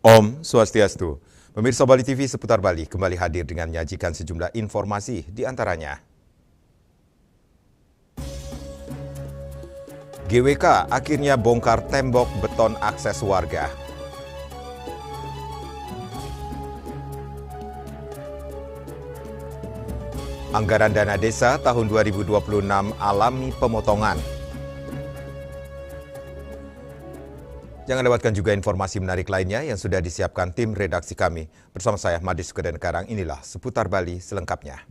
Om Swastiastu. Pemirsa Bali TV seputar Bali kembali hadir dengan menyajikan sejumlah informasi di antaranya. GWK akhirnya bongkar tembok beton akses warga. Anggaran dana desa tahun 2026 alami pemotongan. Jangan lewatkan juga informasi menarik lainnya yang sudah disiapkan tim redaksi kami. Bersama saya, Madi Sukadan Karang, inilah Seputar Bali selengkapnya.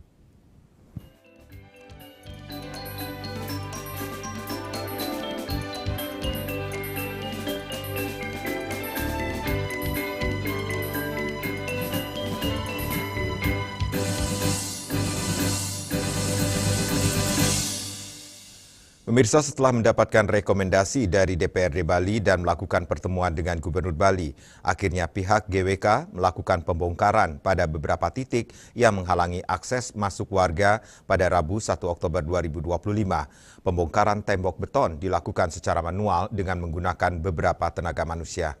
Pemirsa, setelah mendapatkan rekomendasi dari DPRD Bali dan melakukan pertemuan dengan Gubernur Bali, akhirnya pihak GWK melakukan pembongkaran pada beberapa titik yang menghalangi akses masuk warga pada Rabu 1 Oktober 2025. Pembongkaran tembok beton dilakukan secara manual dengan menggunakan beberapa tenaga manusia.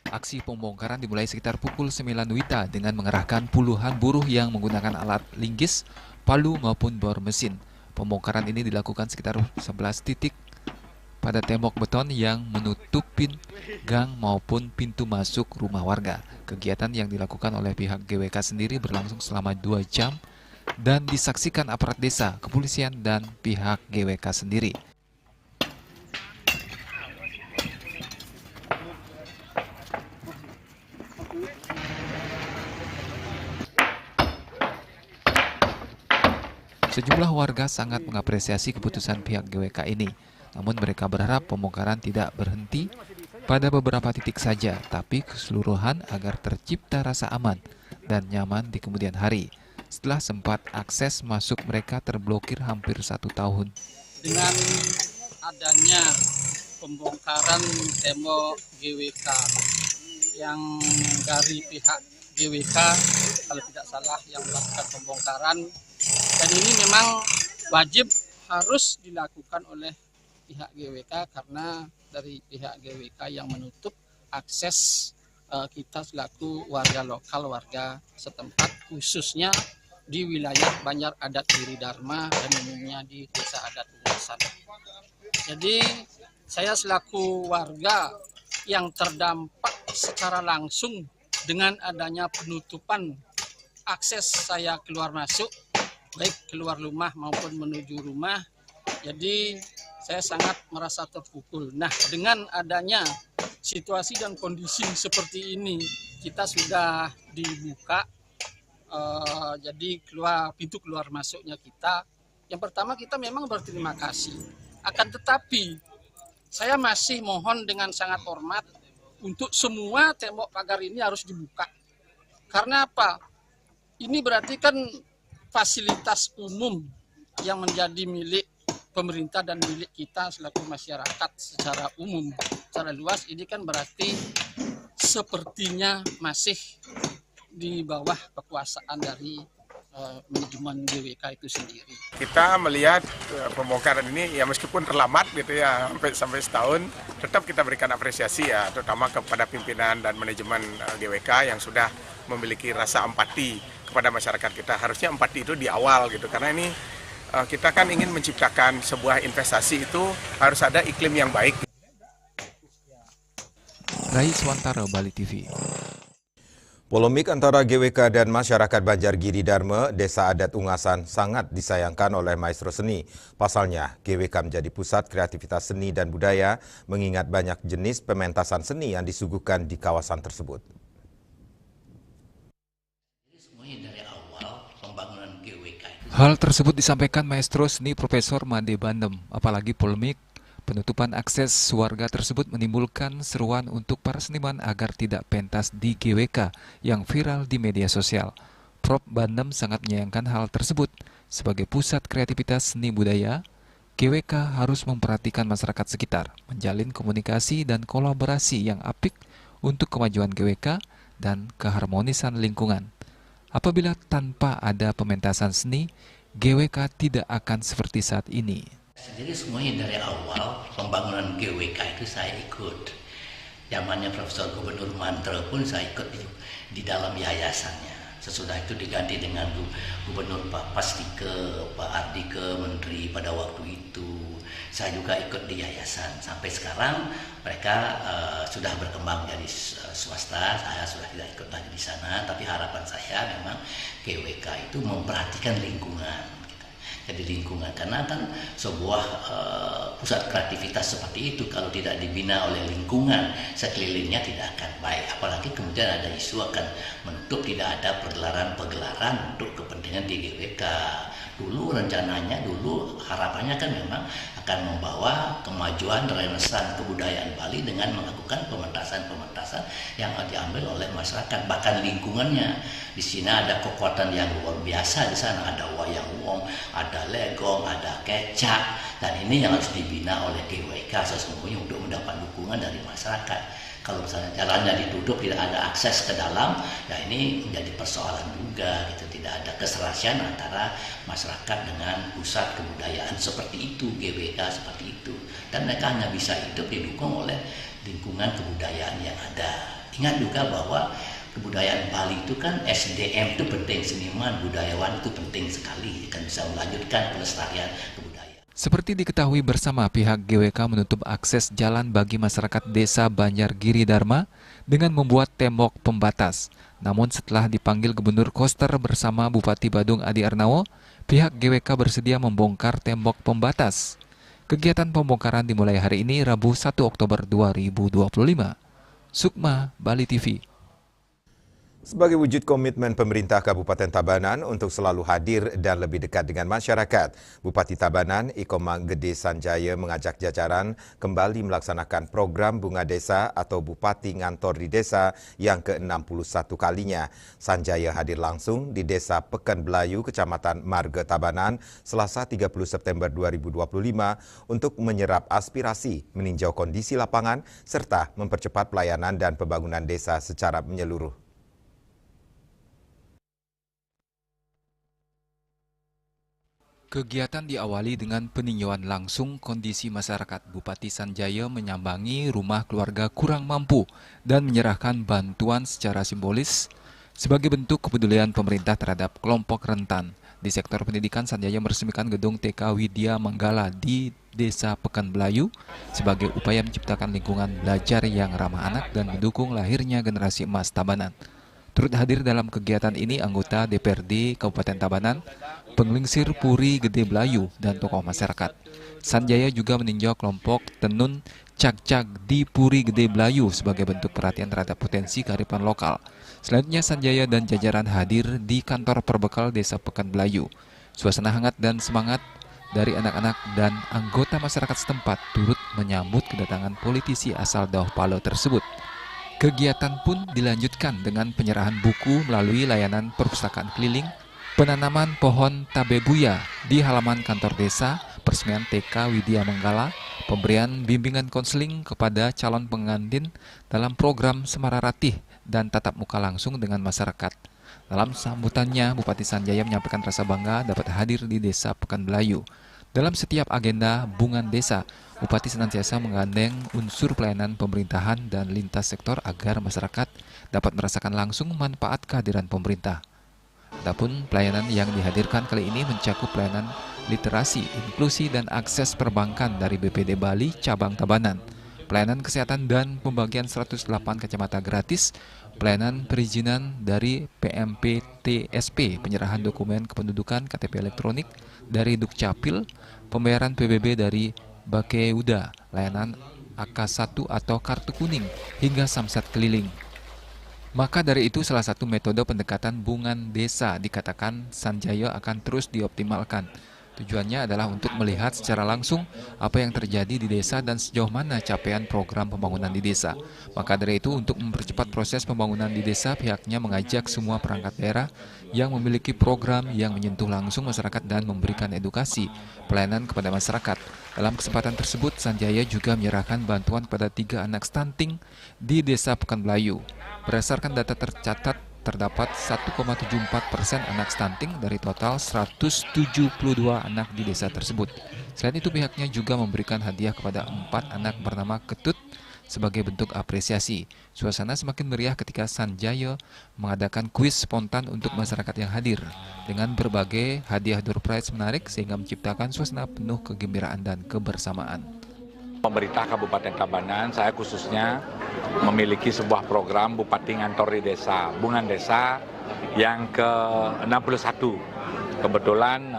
Aksi pembongkaran dimulai sekitar pukul 9 WITA dengan mengerahkan puluhan buruh yang menggunakan alat linggis, palu maupun bor mesin. Pembongkaran ini dilakukan sekitar 11 titik pada tembok beton yang menutupin gang maupun pintu masuk rumah warga. Kegiatan yang dilakukan oleh pihak GWK sendiri berlangsung selama 2 jam dan disaksikan aparat desa, kepolisian, dan pihak GWK sendiri. Sejumlah warga sangat mengapresiasi keputusan pihak GWK ini, namun mereka berharap pembongkaran tidak berhenti pada beberapa titik saja, tapi keseluruhan agar tercipta rasa aman dan nyaman di kemudian hari. Setelah sempat akses masuk mereka terblokir hampir 1 tahun. Dengan adanya pembongkaran tembok GWK yang dari pihak GWK, kalau tidak salah, yang melakukan pembongkaran, dan ini memang wajib harus dilakukan oleh pihak GWK karena dari pihak GWK yang menutup akses kita selaku warga lokal, warga setempat, khususnya di wilayah Banjar Adat Giri Dharma dan umumnya di Desa Adat Ungasan. Jadi saya selaku warga yang terdampak secara langsung dengan adanya penutupan akses saya keluar masuk, baik keluar rumah maupun menuju rumah, jadi saya sangat merasa terpukul. Nah, dengan adanya situasi dan kondisi seperti ini, kita sudah dibuka, jadi pintu keluar masuknya kita. Yang pertama, kita memang berterima kasih. Akan tetapi, saya masih mohon dengan sangat hormat untuk semua tembok pagar ini harus dibuka. Karena apa? Ini berarti kan fasilitas umum yang menjadi milik pemerintah dan milik kita selaku masyarakat secara umum, secara luas. Ini kan berarti sepertinya masih di bawah kekuasaan dari manajemen GWK itu sendiri. Kita melihat pembongkaran ini ya meskipun terlambat gitu ya sampai setahun, tetap kita berikan apresiasi ya, terutama kepada pimpinan dan manajemen GWK yang sudah memiliki rasa empati kepada masyarakat kita. Harusnya empati itu di awal gitu, karena ini kita kan ingin menciptakan sebuah investasi, itu harus ada iklim yang baik. Rai Swantara, Bali TV. Polemik antara GWK dan masyarakat Banjar Giri Dharma, Desa Adat Ungasan sangat disayangkan oleh maestro seni. Pasalnya, GWK menjadi pusat kreativitas seni dan budaya, mengingat banyak jenis pementasan seni yang disuguhkan di kawasan tersebut. Hal tersebut disampaikan maestro seni Profesor Made Bandem, apalagi polemik penutupan akses warga tersebut menimbulkan seruan untuk para seniman agar tidak pentas di GWK yang viral di media sosial. Prof. Bandem sangat menyayangkan hal tersebut. Sebagai pusat kreativitas seni budaya, GWK harus memperhatikan masyarakat sekitar, menjalin komunikasi dan kolaborasi yang apik untuk kemajuan GWK dan keharmonisan lingkungan. Apabila tanpa ada pementasan seni, GWK tidak akan seperti saat ini. Jadi semuanya dari awal pembangunan GWK itu saya ikut. Zamannya Profesor Gubernur Mantro pun saya ikut di dalam yayasannya. Sesudah itu diganti dengan Gubernur Pak Pastike, Pak Ardike, Menteri pada waktu itu. Saya juga ikut di yayasan. Sampai sekarang mereka sudah berkembang jadi swasta. Saya sudah tidak ikut lagi di sana. Tapi harapan saya memang GWK itu memperhatikan lingkungan. Jadi lingkungan, karena kan sebuah pusat kreativitas seperti itu kalau tidak dibina oleh lingkungan sekelilingnya tidak akan baik. Apalagi kemudian ada isu akan menutup tidak ada pergelaran untuk kepentingan di GWK. Dulu rencananya, harapannya kan memang akan membawa kemajuan renesan kebudayaan Bali dengan melakukan pementasan-pementasan yang diambil oleh masyarakat, bahkan lingkungannya. Di sini ada kekuatan yang luar biasa, di sana ada wayang wong, ada legong, ada kecak, dan ini yang harus dibina oleh GWK sesungguhnya untuk mendapat dukungan dari masyarakat. Kalau misalnya jalannya ditutup, tidak ada akses ke dalam, ya ini menjadi persoalan juga, gitu. Tidak ada keserasian antara masyarakat dengan pusat kebudayaan seperti itu, GWK seperti itu. Dan mereka hanya bisa hidup didukung oleh lingkungan kebudayaan yang ada. Ingat juga bahwa kebudayaan Bali itu kan SDM itu penting, seniman, budayawan itu penting sekali, kan bisa melanjutkan pelestarian kebudayaan. Seperti diketahui bersama, pihak GWK menutup akses jalan bagi masyarakat desa Banjargiri Dharma dengan membuat tembok pembatas. Namun setelah dipanggil Gubernur Koster bersama Bupati Badung Adi Arnawo, pihak GWK bersedia membongkar tembok pembatas. Kegiatan pembongkaran dimulai hari ini, Rabu 1 Oktober 2025. Sukma, Bali TV. Sebagai wujud komitmen pemerintah Kabupaten Tabanan untuk selalu hadir dan lebih dekat dengan masyarakat, Bupati Tabanan Ikomang Gede Sanjaya mengajak jajaran kembali melaksanakan program Bunga Desa atau Bupati Ngantor di Desa yang ke-61 kalinya. Sanjaya hadir langsung di Desa Pekan Belayu, Kecamatan Marga Tabanan, Selasa 30 September 2025 untuk menyerap aspirasi, meninjau kondisi lapangan, serta mempercepat pelayanan dan pembangunan desa secara menyeluruh. Kegiatan diawali dengan peninjauan langsung kondisi masyarakat. Bupati Sanjaya menyambangi rumah keluarga kurang mampu dan menyerahkan bantuan secara simbolis sebagai bentuk kepedulian pemerintah terhadap kelompok rentan. Di sektor pendidikan, Sanjaya meresmikan gedung TK Widya Manggala di Desa Pekan Belayu sebagai upaya menciptakan lingkungan belajar yang ramah anak dan mendukung lahirnya generasi emas Tabanan. Turut hadir dalam kegiatan ini anggota DPRD Kabupaten Tabanan, Penglingsir Puri Gede Belayu, dan tokoh masyarakat. Sanjaya juga meninjau kelompok tenun cak-cak di Puri Gede Belayu sebagai bentuk perhatian terhadap potensi kearifan lokal. Selanjutnya Sanjaya dan jajaran hadir di kantor perbekal Desa Pekan Belayu. Suasana hangat dan semangat dari anak-anak dan anggota masyarakat setempat turut menyambut kedatangan politisi asal Dauh Palo tersebut. Kegiatan pun dilanjutkan dengan penyerahan buku melalui layanan perpustakaan keliling, penanaman pohon tabebuya di halaman kantor desa, peresmian TK Widya Manggala, pemberian bimbingan konseling kepada calon pengantin dalam program Semara Ratih dan tatap muka langsung dengan masyarakat. Dalam sambutannya, Bupati Sanjaya menyampaikan rasa bangga dapat hadir di Desa Pekan Belayu. Dalam setiap agenda Bungan Desa, Bupati senantiasa menggandeng unsur pelayanan pemerintahan dan lintas sektor agar masyarakat dapat merasakan langsung manfaat kehadiran pemerintah. Adapun pelayanan yang dihadirkan kali ini mencakup pelayanan literasi, inklusi, dan akses perbankan dari BPD Bali Cabang Tabanan, pelayanan kesehatan dan pembagian 108 kacamata gratis, pelayanan perizinan dari PMPTSP, penyerahan dokumen kependudukan KTP elektronik dari Dukcapil, pembayaran PBB dari Bakeuda, layanan AK1 atau kartu kuning, hingga samsat keliling. Maka dari itu salah satu metode pendekatan Bungan Desa dikatakan Sanjaya akan terus dioptimalkan. Tujuannya adalah untuk melihat secara langsung apa yang terjadi di desa dan sejauh mana capaian program pembangunan di desa. Maka dari itu untuk mempercepat proses pembangunan di desa, pihaknya mengajak semua perangkat daerah yang memiliki program yang menyentuh langsung masyarakat dan memberikan edukasi pelayanan kepada masyarakat. Dalam kesempatan tersebut, Sanjaya juga menyerahkan bantuan kepada 3 anak stunting di Desa Pekan Belayu. Berdasarkan data tercatat terdapat 1,74% anak stunting dari total 172 anak di desa tersebut. Selain itu pihaknya juga memberikan hadiah kepada 4 anak bernama Ketut sebagai bentuk apresiasi. Suasana semakin meriah ketika Sanjaya mengadakan kuis spontan untuk masyarakat yang hadir dengan berbagai hadiah door prize menarik sehingga menciptakan suasana penuh kegembiraan dan kebersamaan. Pemerintah Kabupaten Tabanan, saya khususnya memiliki sebuah program Bupati Ngantori Desa, Bungan Desa yang ke-61. Kebetulan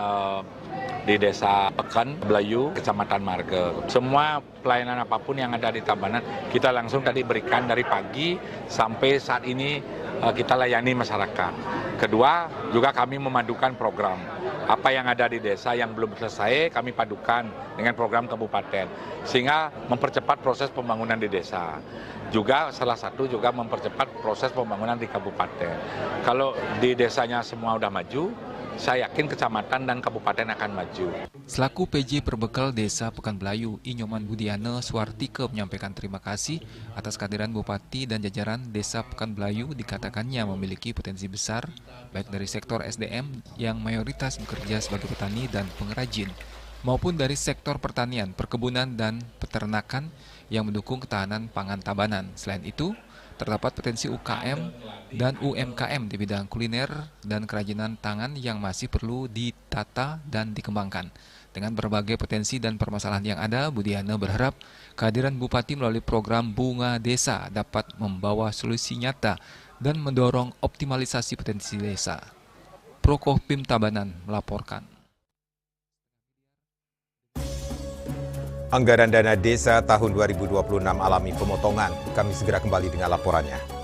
di Desa Pekan, Belayu, Kecamatan Marga. Semua pelayanan apapun yang ada di Tabanan, kita langsung tadi berikan dari pagi sampai saat ini kita layani masyarakat. Kedua, juga kami memadukan program. Apa yang ada di desa yang belum selesai, kami padukan dengan program kabupaten. Sehingga mempercepat proses pembangunan di desa. Juga salah satu juga mempercepat proses pembangunan di kabupaten. Kalau di desanya semua udah maju, saya yakin kecamatan dan kabupaten akan maju. Selaku PJ Perbekal Desa Pekanbelayu, Inyoman Budiana Suartike menyampaikan terima kasih atas kehadiran Bupati dan jajaran Desa Pekanbelayu dikatakannya memiliki potensi besar, baik dari sektor SDM yang mayoritas bekerja sebagai petani dan pengrajin, maupun dari sektor pertanian, perkebunan, dan peternakan yang mendukung ketahanan pangan Tabanan. Selain itu, terdapat potensi UKM dan UMKM di bidang kuliner dan kerajinan tangan yang masih perlu ditata dan dikembangkan. Dengan berbagai potensi dan permasalahan yang ada, Budiana berharap kehadiran Bupati melalui program Bunga Desa dapat membawa solusi nyata dan mendorong optimalisasi potensi desa. Prokopim Tabanan melaporkan. Anggaran dana desa tahun 2026 alami pemotongan. Kami segera kembali dengan laporannya.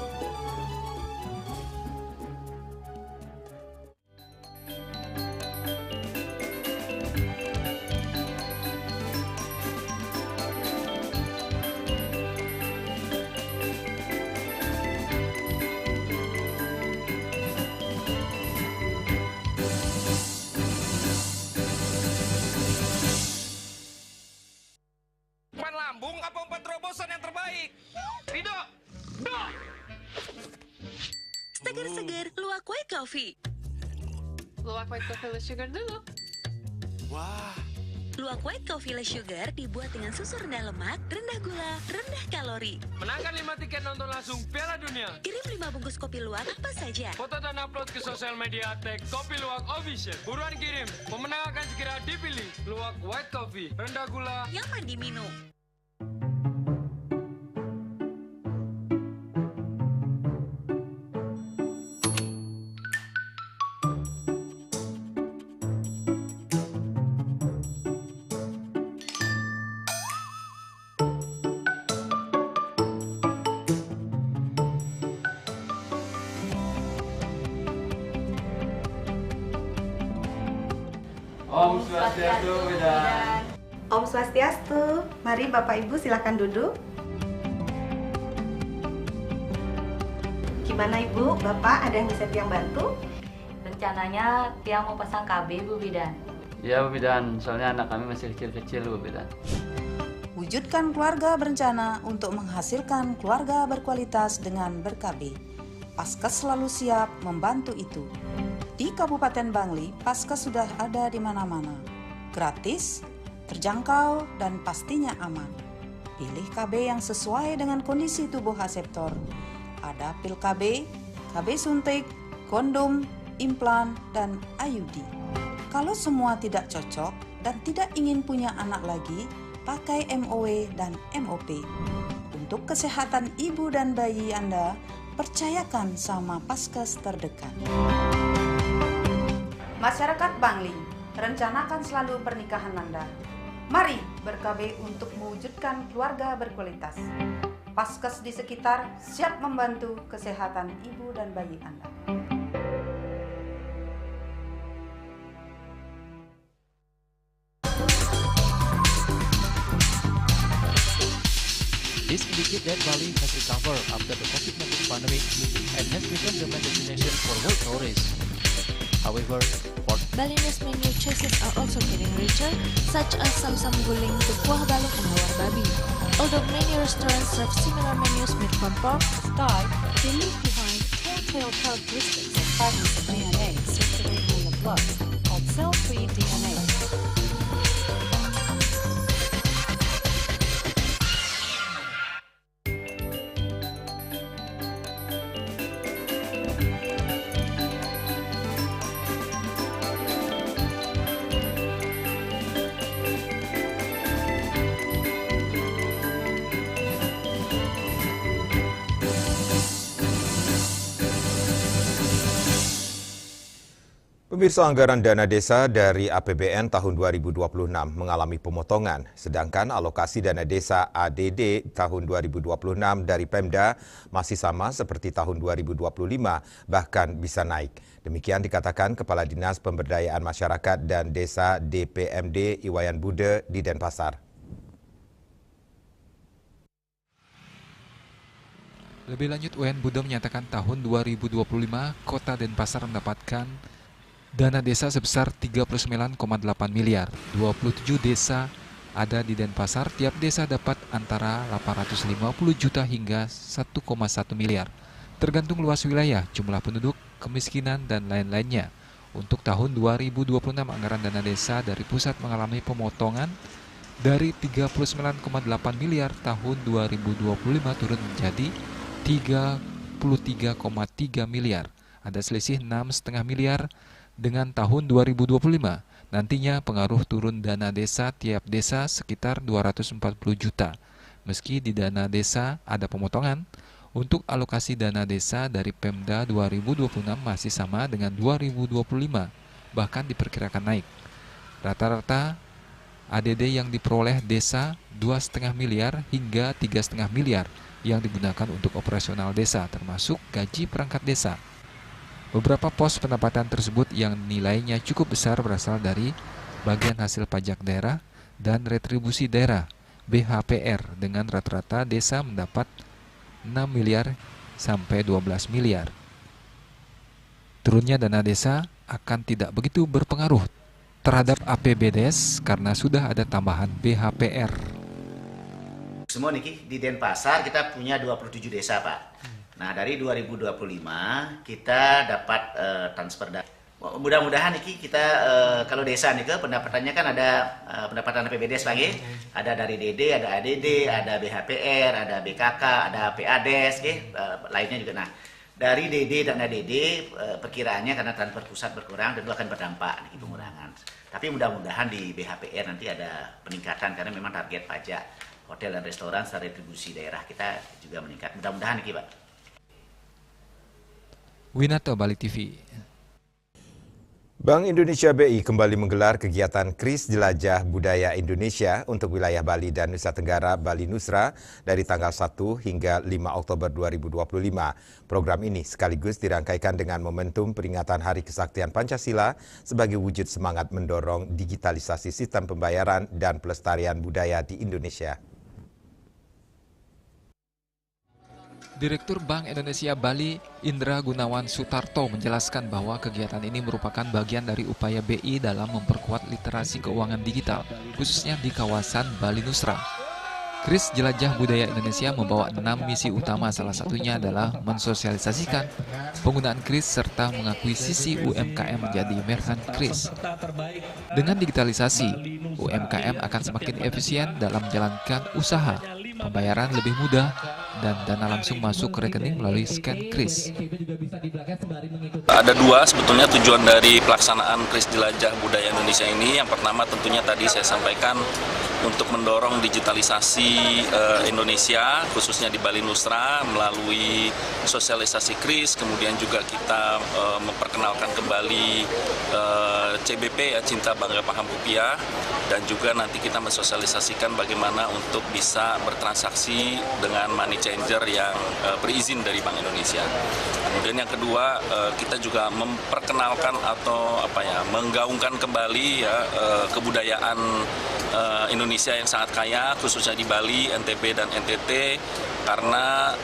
Lambung apa umpan terobosan yang terbaik? Ridho! Do! Seger-seger, luwak white coffee. Luwak white coffee less sugar dulu. Wah! Luwak white coffee less sugar dibuat dengan susu rendah lemak, rendah gula, rendah kalori. Menangkan 5 tiket nonton langsung Piala Dunia. Kirim 5 bungkus kopi luwak apa saja. Foto dan upload ke sosial media tag Kopi Luwak Official. Buruan kirim, pemenang akan segera dipilih. Luwak white coffee, rendah gula, Nyaman diminum. Om Swastiastu, Bidan. Om Swastiastu. Mari Bapak Ibu silakan duduk. Gimana Ibu? Bapak ada yang bisa Tiang bantu? Rencananya Tiang mau pasang KB Bu Bidan. Iya Bu Bidan, soalnya anak kami masih kecil-kecil Bu Bidan. Wujudkan keluarga berencana untuk menghasilkan keluarga berkualitas dengan ber-KB. Paskes selalu siap membantu itu. Di Kabupaten Bangli, Paskes sudah ada di mana-mana. Gratis, terjangkau, dan pastinya aman. Pilih KB yang sesuai dengan kondisi tubuh aseptor. Ada pil KB, KB suntik, kondom, implan, dan IUD. Kalau semua tidak cocok dan tidak ingin punya anak lagi, pakai MOW dan MOP. Untuk kesehatan ibu dan bayi Anda, percayakan sama Paskes terdekat. Masyarakat Bangli, rencanakan selalu pernikahan Anda. Mari ber-KB untuk mewujudkan keluarga berkualitas. Paskes di sekitar siap membantu kesehatan ibu dan bayi Anda. This indicates that Bali has recovered after the COVID-19 pandemic and has become the main destination for world tourists. However, Balinese menu choices are also getting richer, such as samsam guling, kuah balok, and lawar babi. Although many restaurants serve similar menus made from pork, Start, pilih behind essential characteristics of fragments of DNA circulating in the blood called cell-free DNA. Pemirsa, anggaran dana desa dari APBN tahun 2026 mengalami pemotongan, sedangkan alokasi dana desa ADD tahun 2026 dari Pemda masih sama seperti tahun 2025, bahkan bisa naik. Demikian dikatakan Kepala Dinas Pemberdayaan Masyarakat dan Desa DPMD Iwayan Bude di Denpasar. Lebih lanjut, Iwayan Bude menyatakan tahun 2025 Kota Denpasar mendapatkan dana desa sebesar 39,8 miliar. 27 desa ada di Denpasar, tiap desa dapat antara 850 juta hingga 1,1 miliar. Tergantung luas wilayah, jumlah penduduk, kemiskinan, dan lain-lainnya. Untuk tahun 2026, anggaran dana desa dari pusat mengalami pemotongan dari 39,8 miliar tahun 2025 turun menjadi 33,3 miliar. Ada selisih 6,5 miliar dengan tahun 2025. Nantinya pengaruh turun dana desa tiap desa sekitar 240 juta. Meski di dana desa ada pemotongan, untuk alokasi dana desa dari Pemda 2026 masih sama dengan 2025, bahkan diperkirakan naik. Rata-rata ADD yang diperoleh desa 2,5 miliar hingga 3,5 miliar yang digunakan untuk operasional desa, termasuk gaji perangkat desa. Beberapa pos pendapatan tersebut yang nilainya cukup besar berasal dari bagian hasil pajak daerah dan retribusi daerah (BHPR) dengan rata-rata desa mendapat 6 miliar sampai 12 miliar. Turunnya dana desa akan tidak begitu berpengaruh terhadap APBDes karena sudah ada tambahan BHPR. Semua nih di Denpasar kita punya 27 desa, Pak. Nah, dari 2025 kita dapat transfer dana. Mudah-mudahan nih kita kalau desa nih pendapatannya kan ada pendapatan APBD sebagai ada dari DD, ada ADD, ada BHPR, ada BKK, ada PADes, lainnya juga. Nah, dari DD dan ADD perkiraannya karena transfer pusat berkurang tentu akan berdampak nih pengurangan. Tapi mudah-mudahan di BHPR nanti ada peningkatan karena memang target pajak hotel dan restoran serta retribusi daerah kita juga meningkat. Mudah-mudahan nih, Pak. Winato, Bali TV. Bank Indonesia BI kembali menggelar kegiatan KRIS Jelajah Budaya Indonesia untuk wilayah Bali dan Nusa Tenggara Bali Nusra dari tanggal 1 hingga 5 Oktober 2025. Program ini sekaligus dirangkaikan dengan momentum peringatan Hari Kesaktian Pancasila sebagai wujud semangat mendorong digitalisasi sistem pembayaran dan pelestarian budaya di Indonesia. Direktur Bank Indonesia Bali, Indra Gunawan Sutarto, menjelaskan bahwa kegiatan ini merupakan bagian dari upaya BI dalam memperkuat literasi keuangan digital, khususnya di kawasan Bali Nusra. KRIS Jelajah Budaya Indonesia membawa 6 misi utama, salah satunya adalah mensosialisasikan penggunaan KRIS serta mengakuisisi UMKM menjadi merchant KRIS. Dengan digitalisasi, UMKM akan semakin efisien dalam menjalankan usaha, pembayaran lebih mudah, dan dana langsung masuk ke rekening melalui scan KRIS. Ada dua sebetulnya tujuan dari pelaksanaan KRIS Jelajah Budaya Indonesia ini. Yang pertama tentunya tadi saya sampaikan untuk mendorong digitalisasi Indonesia, khususnya di Bali Nusra melalui sosialisasi KRIS, kemudian juga kita memperkenalkan kembali CBP, ya, Cinta Bangga Paham Rupiah, dan juga nanti kita mensosialisasikan bagaimana untuk bisa bertransaksi dengan money changer yang berizin dari Bank Indonesia. Kemudian yang kedua, kita juga memperkenalkan atau menggaungkan kembali ya kebudayaan Indonesia yang sangat kaya, khususnya di Bali, NTB dan NTT, karena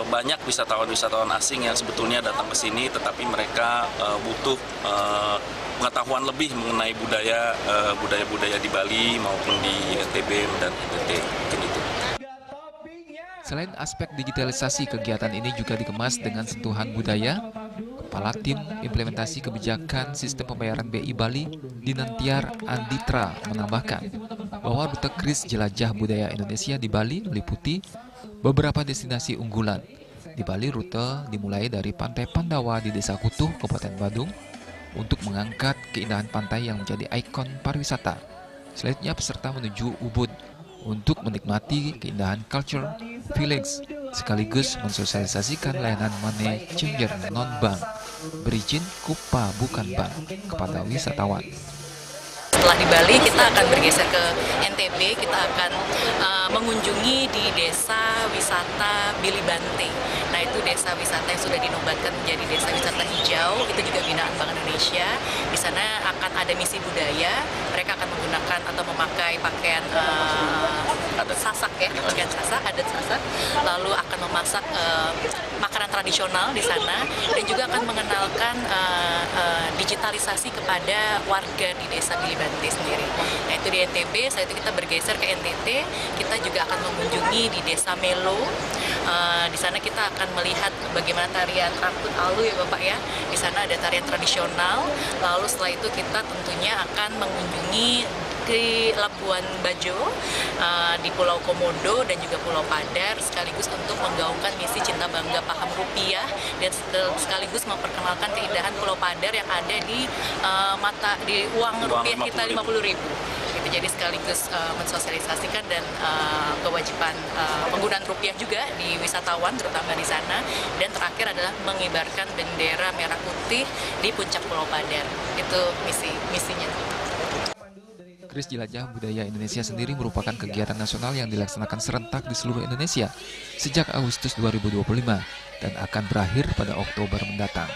banyak wisatawan-wisatawan asing yang sebetulnya datang ke sini, tetapi mereka butuh pengetahuan lebih mengenai budaya-budaya di Bali maupun di NTB dan NTT. Mungkin itu. Selain aspek digitalisasi, kegiatan ini juga dikemas dengan sentuhan budaya Kepala Tim Implementasi Kebijakan Sistem Pembayaran BI Bali, Dinantiar Anditra, menambahkan bahwa rute kris jelajah budaya Indonesia di Bali meliputi beberapa destinasi unggulan. Di Bali, rute dimulai dari Pantai Pandawa di Desa Kutuh, Kabupaten Badung, untuk mengangkat keindahan pantai yang menjadi ikon pariwisata. Selanjutnya, peserta menuju Ubud untuk menikmati keindahan Culture Village, sekaligus mensosialisasikan layanan money changer non-bank, berizin Kupa bukan bank, kepada wisatawan. Setelah di Bali, kita akan bergeser ke NTB, kita akan mengunjungi di desa wisata Bilibante. Nah, itu desa wisata yang sudah dinobatkan menjadi desa wisata hijau, itu juga binaan Bank Indonesia. Di sana akan ada misi budaya, mereka akan menggunakan atau memakai pakaian adat sasak ya, pakaian sasak, adat sasak, lalu akan memasak makanan tradisional di sana, dan juga akan mengenalkan digitalisasi kepada warga di desa Bilibante sendiri. Nah, itu di NTB. Setelah itu kita bergeser ke NTT, kita juga akan mengunjungi di desa Melo. Di sana kita akan melihat bagaimana tarian Angkut Alu ya Bapak ya. Di sana ada tarian tradisional. Lalu setelah itu kita tentunya akan mengunjungi di Labuan Bajo, di Pulau Komodo dan juga Pulau Padar, sekaligus untuk menggaungkan misi cinta bangga paham rupiah dan sekaligus memperkenalkan keindahan Pulau Padar yang ada di uang rupiah kita 50.000. Jadi sekaligus mensosialisasikan dan kewajiban penggunaan rupiah juga di wisatawan terutama di sana, dan terakhir adalah mengibarkan bendera merah putih di puncak Pulau Padar. Itu misinya. Kris Jelajah Budaya Indonesia sendiri merupakan kegiatan nasional yang dilaksanakan serentak di seluruh Indonesia sejak Agustus 2025 dan akan berakhir pada Oktober mendatang.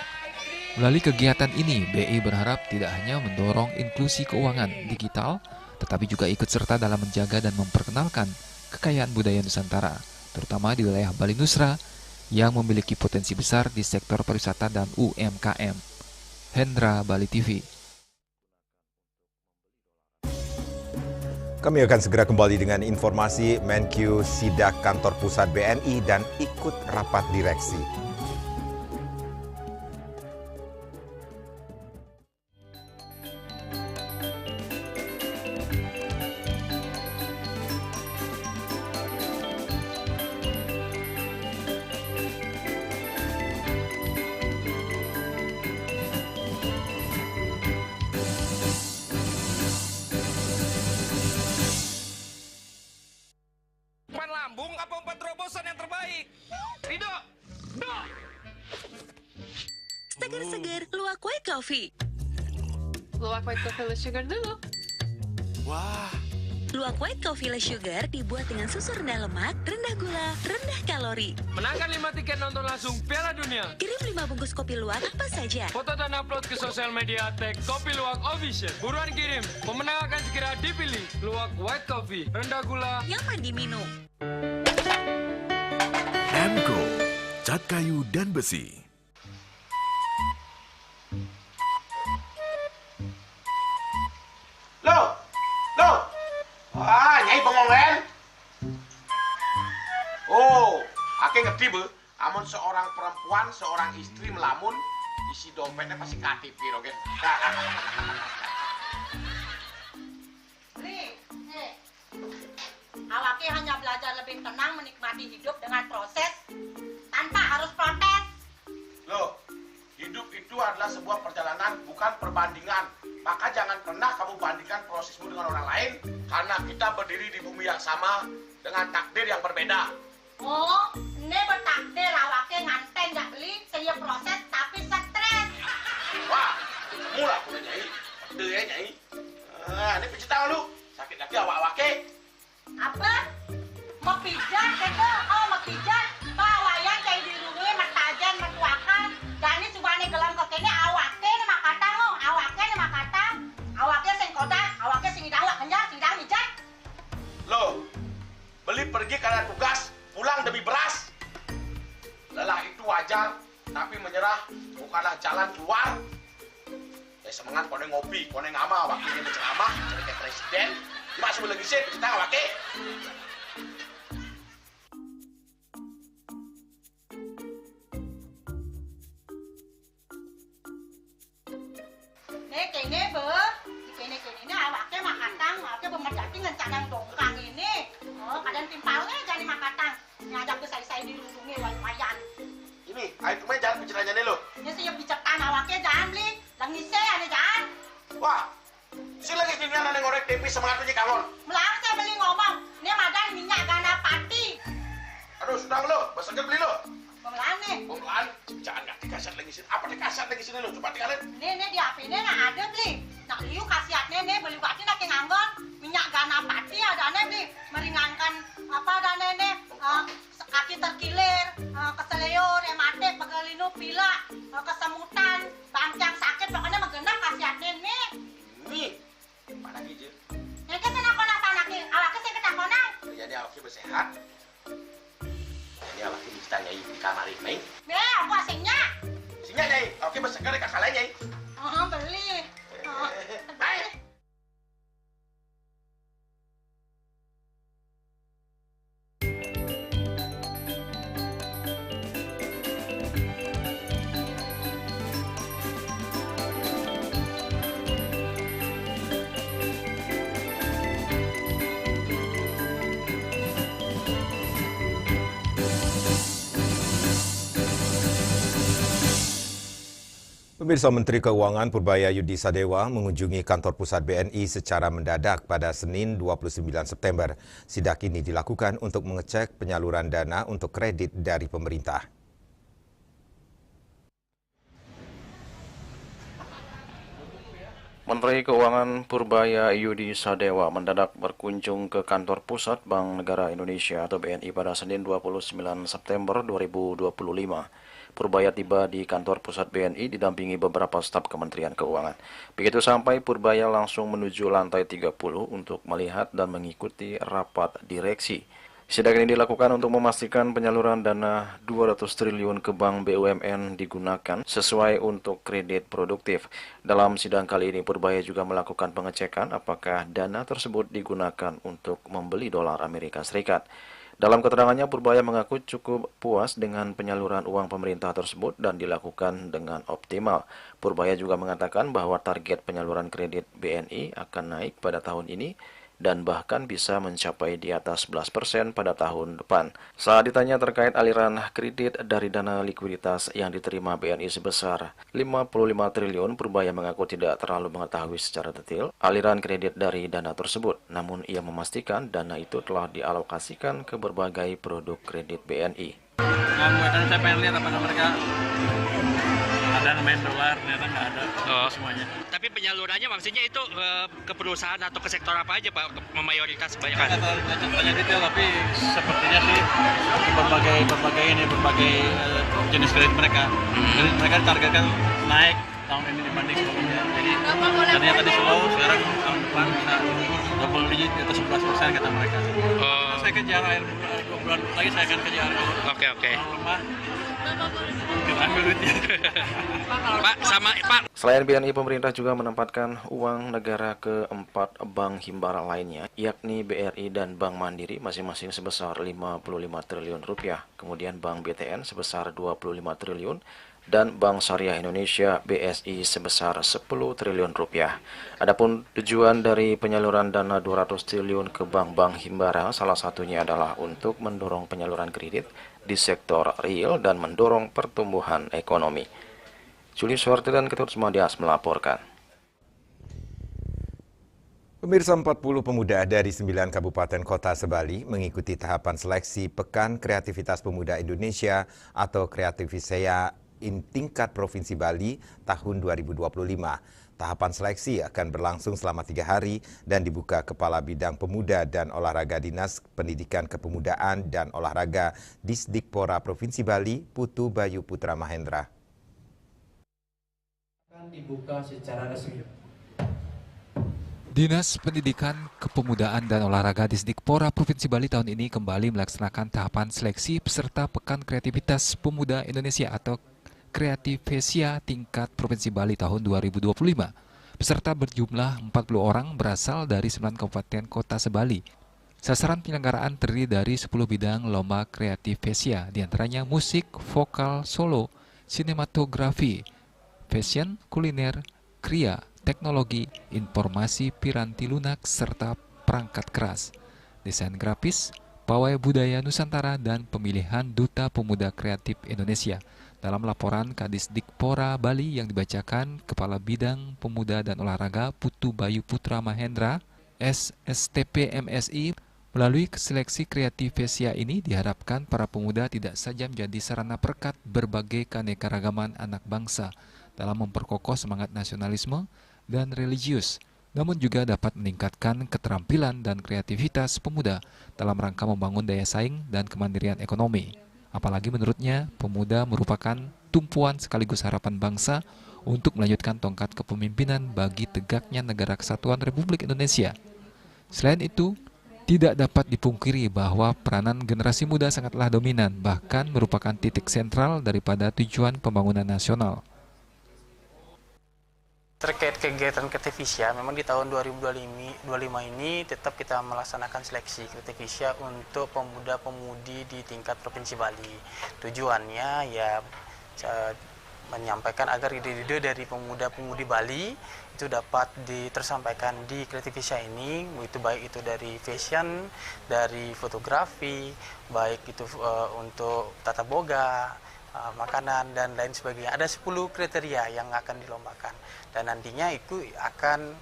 Melalui kegiatan ini, BI berharap tidak hanya mendorong inklusi keuangan digital, tetapi juga ikut serta dalam menjaga dan memperkenalkan kekayaan budaya Nusantara, terutama di wilayah Bali Nusra yang memiliki potensi besar di sektor pariwisata dan UMKM. Hendra, Bali TV. Kami akan segera kembali dengan informasi Menkyu sidak kantor pusat BNI dan ikut rapat direksi. Lambung apa umpan terobosan yang terbaik? Rido! Seger-seger, luwak white coffee. Luwak white coffee less sugar dulu. Wah. Luwak white coffee less sugar dibuat dengan susu rendah lemak, rendah gula, rendah kalori. Menangkan 5 tiket nonton langsung Piala Dunia. Kirim 5 bungkus kopi luwak apa saja. Foto dan upload ke sosial media tag Kopi Luwak Official. Buruan kirim, pemenang akan segera dipilih. Luwak white coffee, rendah gula, nyaman diminum. Emco, cat kayu dan besi. Loh, nyai bengong kan? Oh, ake ngerti be, amun seorang perempuan, seorang istri melamun, isi dompetnya pasti KTP rogen. Awake hanya belajar lebih tenang menikmati hidup dengan proses tanpa harus protes. Loh, hidup itu adalah sebuah perjalanan, bukan perbandingan. Maka jangan pernah kamu bandingkan prosesmu dengan orang lain, karena kita berdiri di bumi yang sama dengan takdir yang berbeda. Oh, ini bertakdir awake nganten nggak beli, saya proses tapi stres. Wah, mula punya nyai, deh ya nyai. Ini pijit tangan lu, sakit lagi awak-awake. Apa? Mau pijat gitu? Oh, mau pijat? Bawayan kayak dirungi, matajan, matuakan. Gani subane gelam kok ini awake nih makata lo, awake nih makata. Awake sing kodak, awake sing idang kenjang, sing idang mijat. Loh, beli pergi karena tugas, pulang demi beras. Lelah itu wajar, tapi menyerah bukanlah jalan keluar. Semangat kone ngopi, kone ngama, wakilnya berceramah, jadi kayak presiden. Masih lagi sih, kita wakil. Nih kene be, kene ini awaknya makatang, awaknya bermedati ngencanang dongkang ini. Oh, kadang timpalnya jadi makatang. Ngajak ke saya dilindungi wayan. Ini, ayo kemarin jangan bicaranya nih lo. Ini siap bicarkan awaknya jangan beli, langise ane jangan. Wah, si lagi tinggal nane ngorek tempe semangatnya kangon. Melarang saya beli ngomong, ini madan minyak gana pati. Aduh, sudah lo, besoknya beli lo. Pemelaan nih. Pemelaan, jangan nggak dikasat lagi sini. Apa dikasat lagi sini lo? Coba tinggalin. Nih di HP ini nah ada beli. Nak liu khasiatnya nih beli bati nak nganggon minyak gana pati ada nih beli meringankan apa ada nih kaki terkilir, keseleyor, rematik, pegelinu, pila, kesemutan, bangkang sakit pokoknya menggenap khasiatnya nih. Nih, mana gitu? Ini kesana kona panaki, awaknya saya kena kona. Jadi awaknya bersehat. Jadi awaknya bisa nyai di kamar ini. Aku asingnya. Asingnya nyai, awaknya bersegar di kakak lain nyai. Beli. Baik. Pemirsa, Menteri Keuangan Purbaya Yudi Sadewa mengunjungi kantor pusat BNI secara mendadak pada Senin 29 September. Sidak ini dilakukan untuk mengecek penyaluran dana untuk kredit dari pemerintah. Menteri Keuangan Purbaya Yudi Sadewa mendadak berkunjung ke kantor pusat Bank Negara Indonesia atau BNI pada Senin 29 September 2025. Purbaya tiba di kantor pusat BNI didampingi beberapa staf Kementerian Keuangan. Begitu sampai, Purbaya langsung menuju lantai 30 untuk melihat dan mengikuti rapat direksi. Sidak ini dilakukan untuk memastikan penyaluran dana 200 triliun ke Bank BUMN digunakan sesuai untuk kredit produktif. Dalam sidang kali ini, Purbaya juga melakukan pengecekan apakah dana tersebut digunakan untuk membeli dolar Amerika Serikat. Dalam keterangannya, Purbaya mengaku cukup puas dengan penyaluran uang pemerintah tersebut dan dilakukan dengan optimal. Purbaya juga mengatakan bahwa target penyaluran kredit BNI akan naik pada tahun ini dan bahkan bisa mencapai di atas 11% pada tahun depan. Saat ditanya terkait aliran kredit dari dana likuiditas yang diterima BNI sebesar 55 triliun, Purbaya mengaku tidak terlalu mengetahui secara detail aliran kredit dari dana tersebut. Namun ia memastikan dana itu telah dialokasikan ke berbagai produk kredit BNI. Saya pengen lihat apa mereka ada main dolar, ternyata nggak ada semuanya. Tapi penyalurannya maksudnya itu ke perusahaan atau ke sektor apa aja Pak? Mayoritas banyak kan? Contohnya detail, tapi sepertinya sih berbagai jenis kredit mereka. Kredit mereka ditargetkan naik tahun ini dibanding sebelumnya. Jadi tadinya tadi slow, sekarang tahun depan bisa double digit atau 11% kata mereka. Saya kejar akhir 2 bulan lagi saya akan kejar. Oke. Lemah. Kita ambil duitnya. Pak. Selain BNI, pemerintah juga menempatkan uang negara ke 4 bank himbara lainnya, yakni BRI dan Bank Mandiri masing-masing sebesar 55 triliun rupiah. Kemudian Bank BTN sebesar 25 triliun dan Bank Syariah Indonesia BSI sebesar 10 triliun rupiah. Adapun tujuan dari penyaluran dana 200 triliun ke bank-bank himbara salah satunya adalah untuk mendorong penyaluran kredit di sektor real dan mendorong pertumbuhan ekonomi. Julius Suwarti dan Ketut Semadias melaporkan. Pemirsa, 40 pemuda dari 9 kabupaten kota sebali mengikuti tahapan seleksi Pekan Kreativitas Pemuda Indonesia atau Kreativisea tingkat Provinsi Bali tahun 2025. Tahapan seleksi akan berlangsung selama 3 hari dan dibuka Kepala Bidang Pemuda dan Olahraga Dinas Pendidikan Kepemudaan dan Olahraga Disdikpora Provinsi Bali, Putu Bayu Putra Mahendra. Akan dibuka secara resmi. Dinas Pendidikan Kepemudaan dan Olahraga Disdikpora Provinsi Bali tahun ini kembali melaksanakan tahapan seleksi peserta Pekan Kreativitas Pemuda Indonesia atau Kreativisea tingkat Provinsi Bali tahun 2025. Peserta berjumlah 40 orang berasal dari 9 kabupaten kota sebali. Sasaran penyelenggaraan terdiri dari 10 bidang lomba Kreativisea, diantaranya musik, vokal, solo, sinematografi, fashion, kuliner, kria, teknologi, informasi piranti lunak, serta perangkat keras, desain grafis, pawai budaya Nusantara, dan pemilihan Duta Pemuda Kreatif Indonesia. Dalam laporan Kadisdikpora Bali yang dibacakan Kepala Bidang Pemuda dan Olahraga Putu Bayu Putra Mahendra, SSTP MSI, melalui seleksi kreativesia ini diharapkan para pemuda tidak saja menjadi sarana perekat berbagai keanekaragaman anak bangsa dalam memperkokoh semangat nasionalisme dan religius, namun juga dapat meningkatkan keterampilan dan kreativitas pemuda dalam rangka membangun daya saing dan kemandirian ekonomi. Apalagi menurutnya, pemuda merupakan tumpuan sekaligus harapan bangsa untuk melanjutkan tongkat kepemimpinan bagi tegaknya Negara Kesatuan Republik Indonesia. Selain itu, tidak dapat dipungkiri bahwa peranan generasi muda sangatlah dominan, bahkan merupakan titik sentral daripada tujuan pembangunan nasional. Terkait kegiatan Kreativisia, memang di tahun 2025 ini tetap kita melaksanakan seleksi Kreativisia untuk pemuda-pemudi di tingkat Provinsi Bali. Tujuannya ya menyampaikan agar ide-ide dari pemuda-pemudi Bali itu dapat tersampaikan di Kreativisia ini, itu baik itu dari fashion, dari fotografi, baik itu untuk tata boga, makanan dan lain sebagainya. Ada 10 kriteria yang akan dilombakan dan nantinya itu akan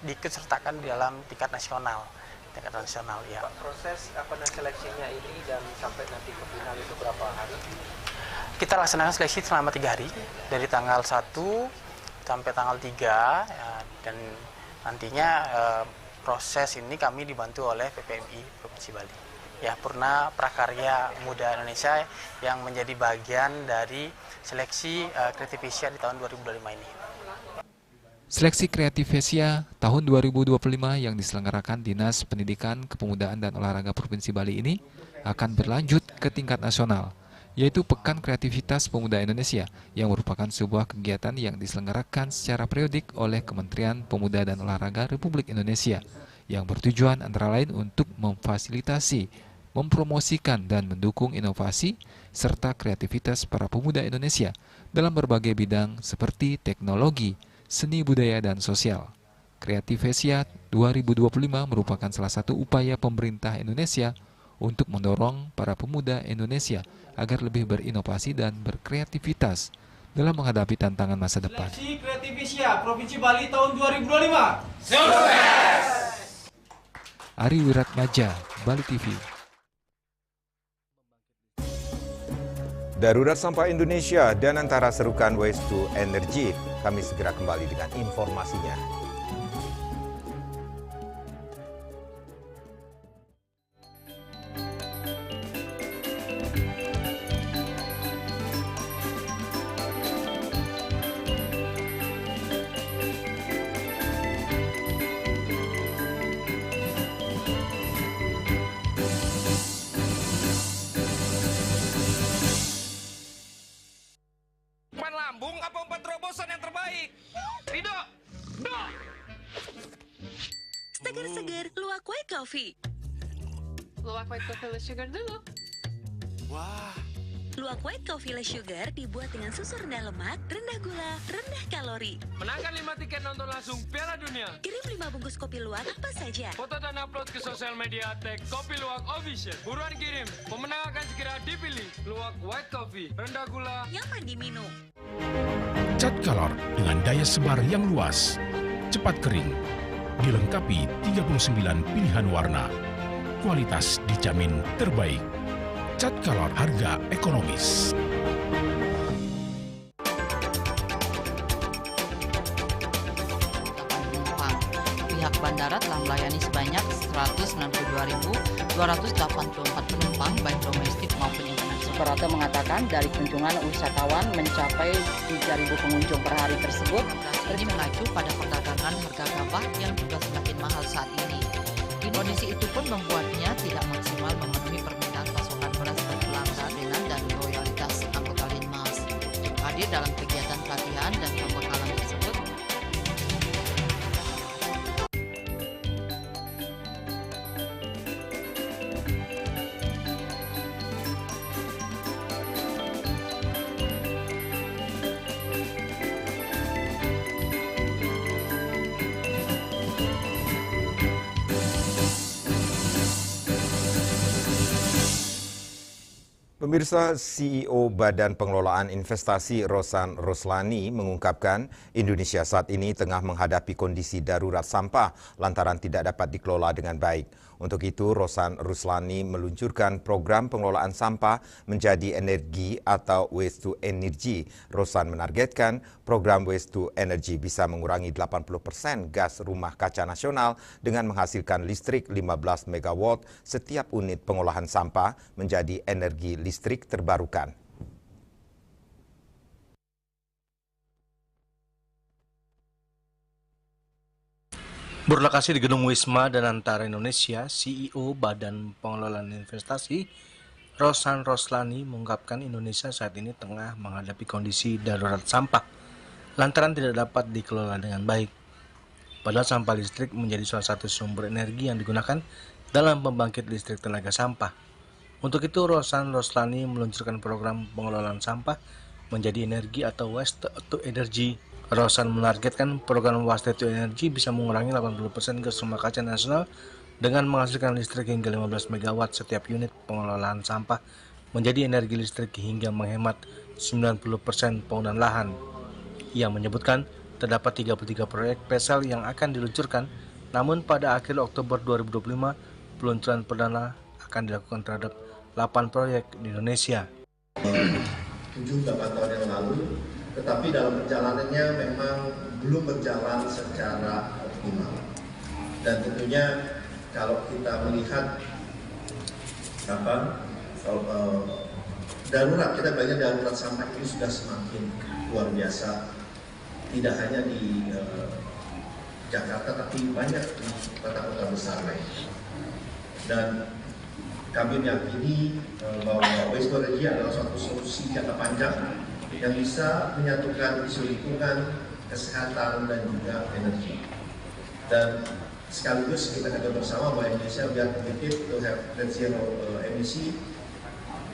diikutsertakan di dalam tingkat nasional. Ya. Pak, proses seleksinya ini dan sampai nanti ke final itu berapa hari? Kita laksanakan seleksi selama 3 hari, dari tanggal 1 sampai tanggal 3 ya, dan nantinya proses ini kami dibantu oleh PPMI Provinsi Bali. Ya, Purna Prakarya Muda Indonesia yang menjadi bagian dari seleksi Kreativisia di tahun 2025 ini. Seleksi Kreativisia tahun 2025 yang diselenggarakan Dinas Pendidikan, Kepemudaan, dan Olahraga Provinsi Bali ini akan berlanjut ke tingkat nasional, yaitu Pekan Kreativitas Pemuda Indonesia yang merupakan sebuah kegiatan yang diselenggarakan secara periodik oleh Kementerian Pemuda dan Olahraga Republik Indonesia yang bertujuan antara lain untuk memfasilitasi, mempromosikan, dan mendukung inovasi serta kreativitas para pemuda Indonesia dalam berbagai bidang seperti teknologi, seni budaya, dan sosial. Kreativisia 2025 merupakan salah satu upaya pemerintah Indonesia untuk mendorong para pemuda Indonesia agar lebih berinovasi dan berkreativitas dalam menghadapi tantangan masa depan. Seleksi Kreativisia Provinsi Bali tahun 2025. Sukses! Ari Wiratmaja, Bali TV. Darurat sampah Indonesia dan antara serukan Waste to Energy. Kami segera kembali dengan informasinya. Lambung apa 4 terobosan yang terbaik? Ridho! No! Seger-seger Luwak White Coffee. Luwak White Coffee less sugar dulu. Wah. Luwak White Coffee less sugar dibuat dengan susu rendah lemak, rendah gula, rendah kalori. Menangkan 5 tiket nonton langsung Piala Dunia. Kirim 5 bungkus kopi luwak apa saja. Foto dan upload ke sosial media tag Kopi Luwak Official. Buruan kirim. Pemenang akan segera dipilih. Luwak White Coffee, rendah gula, nyaman diminum. Cat Color dengan daya sebar yang luas, cepat kering, dilengkapi 39 pilihan warna. Kualitas dijamin terbaik. Cat Color, harga ekonomis. Pihak bandara telah melayani sebanyak 192.284 penumpang baik domestik maupun internasional. Operator mengatakan dari kunjungan wisatawan mencapai 3.000 pengunjung per hari tersebut. Ini mengacu pada perdagangan harga gabah yang juga semakin mahal saat ini. Kondisi itu pun membuatnya tidak maksimal memenuhi permintaan pasokan beras dan pelanggan dan loyalitas anggota Linmas. Hadir dalam kegiatan pelatihan dan pembekalan tersebut, Pemirsa, CEO Badan Pengelolaan Investasi Rosan Roslani mengungkapkan Indonesia saat ini tengah menghadapi kondisi darurat sampah lantaran tidak dapat dikelola dengan baik. Untuk itu, Rosan Roslani meluncurkan program pengelolaan sampah menjadi energi atau waste to energy. Rosan menargetkan program waste to energy bisa mengurangi 80% gas rumah kaca nasional dengan menghasilkan listrik 15 MW setiap unit pengolahan sampah menjadi energi listrik terbarukan. Berlokasi di Gedung Wisma dan Antara Indonesia, CEO Badan Pengelolaan Investasi Rosan Roslani mengungkapkan Indonesia saat ini tengah menghadapi kondisi darurat sampah lantaran tidak dapat dikelola dengan baik. Padahal sampah listrik menjadi salah satu sumber energi yang digunakan dalam pembangkit listrik tenaga sampah. Untuk itu, Rosan Roslani meluncurkan program pengelolaan sampah menjadi energi atau waste to energy. Rosan menargetkan program waste to energy bisa mengurangi 80% gas rumah kaca nasional dengan menghasilkan listrik hingga 15 MW setiap unit pengelolaan sampah menjadi energi listrik hingga menghemat 90% penggunaan lahan. Ia menyebutkan terdapat 33 proyek PSL yang akan diluncurkan, namun pada akhir Oktober 2025 peluncuran perdana akan dilakukan terhadap 8 proyek di Indonesia. 7-8 tahun yang lalu, tetapi dalam perjalanannya memang belum berjalan secara optimal. Dan tentunya kalau kita melihat darurat, kita banyak darurat sampah ini sudah semakin luar biasa. Tidak hanya di Jakarta, tapi banyak di kota-kota besar lain. Dan kami meyakini bahwa waste to energy adalah suatu solusi jangka panjang yang bisa menyatukan isu lingkungan, kesehatan, dan juga energi. Dan sekaligus kita katakan bersama bahwa Indonesia biar committed to have net zero emisi